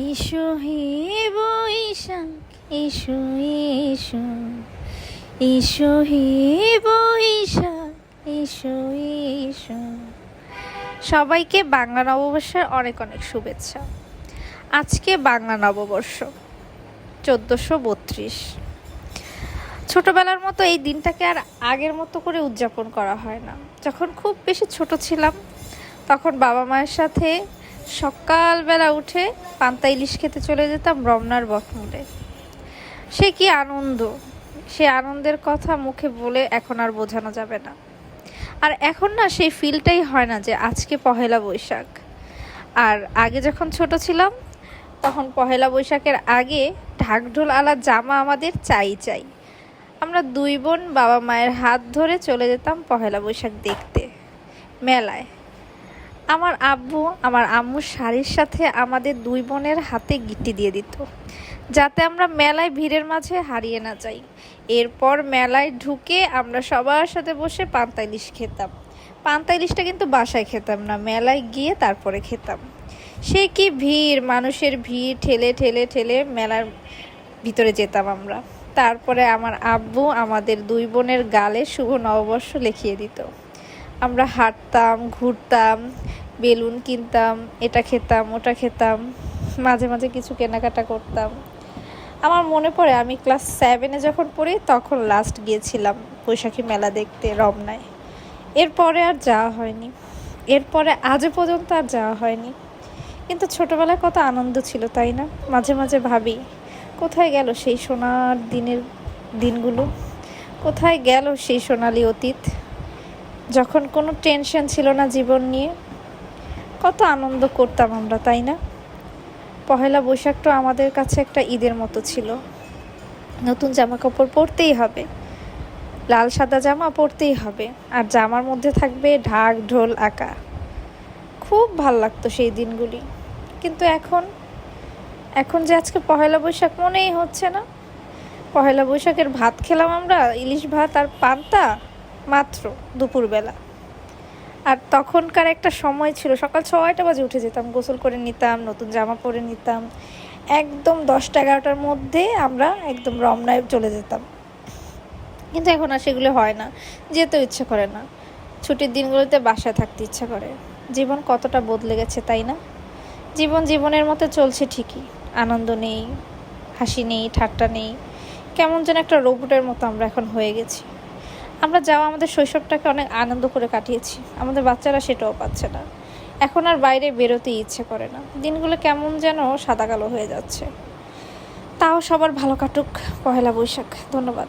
এসো হে বৈশাখ, এসো এসো, এসো হে বৈশাখ, এসো এসো। সবাইকে বাংলা নববর্ষের অনেক অনেক শুভেচ্ছা। আজকে বাংলা নববর্ষ 1432। ছোটবেলার মতো এই দিনটাকে আর আগের মতো করে উদযাপন করা হয় না। যখন খুব বেশি ছোট ছিলাম তখন বাবা মায়ের সাথে সকালবেলা উঠে পান্তা ইলিশ খেতে চলে যেতাম রমনার বটমূলে। সে কি আনন্দ! সে আনন্দের কথা মুখে বলে এখন আর বোঝানো যাবে না। আর এখন না সেই ফিলটাই হয় না যে আজকে পহেলা বৈশাখ। আর আগে যখন ছোট ছিলাম তখন পহেলা বৈশাখের আগে ঢাকঢোল আলা জামা আমাদের চাই। আমরা দুই বোন বাবা মায়ের হাত ধরে চলে যেতাম পহেলা বৈশাখ দেখতে মেলায়। আমার আব্বু আমার আম্মুর শাড়ির সাথে আমাদের দুই বোনের হাতে গিট্টি দিয়ে দিত, যাতে আমরা মেলায় ভিড়ের মাঝে হারিয়ে না যাই। এরপর মেলায় ঢুকে আমরা সবার সাথে বসে পান্তা ইলিশ খেতাম। পান্তা ইলিশটা কিন্তু বাসায় খেতাম না, মেলায় গিয়ে তারপরে খেতাম। সে কি ভিড়, মানুষের ভিড়, ঠেলে ঠেলে ঠেলে মেলার ভিতরে যেতাম আমরা। তারপরে আমার আব্বু আমাদের দুই বোনের গালে শুভ নববর্ষ লিখিয়ে দিত। আমরা হাঁটতাম, ঘুরতাম, বেলুন কিনতাম, এটা খেতাম ওটা খেতাম, মাঝে মাঝে কিছু কেনাকাটা করতাম। আমার মনে পড়ে আমি ক্লাস 7-এ যখন পড়ি তখন লাস্ট গিয়েছিলাম বৈশাখী মেলা দেখতে রমনায়। এরপরে আর যাওয়া হয়নি, এরপরে আজও পর্যন্ত আর যাওয়া হয়নি। কিন্তু ছোটোবেলায় কত আনন্দ ছিল, তাই না? মাঝে মাঝে ভাবি কোথায় গেল সেই সোনার দিনগুলো, কোথায় গেল সেই সোনালি অতীত, যখন কোনো টেনশন ছিল না জীবন নিয়ে। কত আনন্দ করতাম আমরা, তাই না? পহেলা বৈশাখটা আমাদের কাছে একটা ঈদের মতো ছিল। নতুন জামা কাপড় পরতেই হবে, লাল সাদা জামা পরতেই হবে, আর জামার মধ্যে থাকবে ঢাক ঢোল আঁকা। খুব ভাল লাগতো সেই দিনগুলি। কিন্তু এখন যে আজকে পহেলা বৈশাখ মনেই হচ্ছে না। পহেলা বৈশাখের ভাত খেলাম আমরা, ইলিশ ভাত আর পান্তা, মাত্র দুপুরবেলা। আর তখনকার একটা সময় ছিল, সকাল 6টা বাজে উঠে যেতাম, গোসল করে নিতাম, নতুন জামা পরে নিতাম, একদম 10টা-11টার মধ্যে আমরা একদম রমনায় চলে যেতাম। কিন্তু এখন আর সেগুলো হয় না, যেতেও ইচ্ছে করে না। ছুটির দিনগুলোতে বাসায় থাকতে ইচ্ছা করে। জীবন কতটা বদলে গেছে, তাই না? জীবনের মতো চলছে ঠিকই, আনন্দ নেই, হাসি নেই, ঠাট্টা নেই। কেমন যেন একটা রোবটের মতো আমরা এখন হয়ে গেছি। আমরা আমাদের শৈশবটাকে অনেক আনন্দ করে কাটিয়েছি, আমাদের বাচ্চারা সেটাও পাচ্ছে না। এখন আর বাইরে বেরোতেই ইচ্ছে করে না। দিনগুলো কেমন যেন সাদা কালো হয়ে যাচ্ছে। তাও সবার ভালো কাটুক পহেলা বৈশাখ। ধন্যবাদ।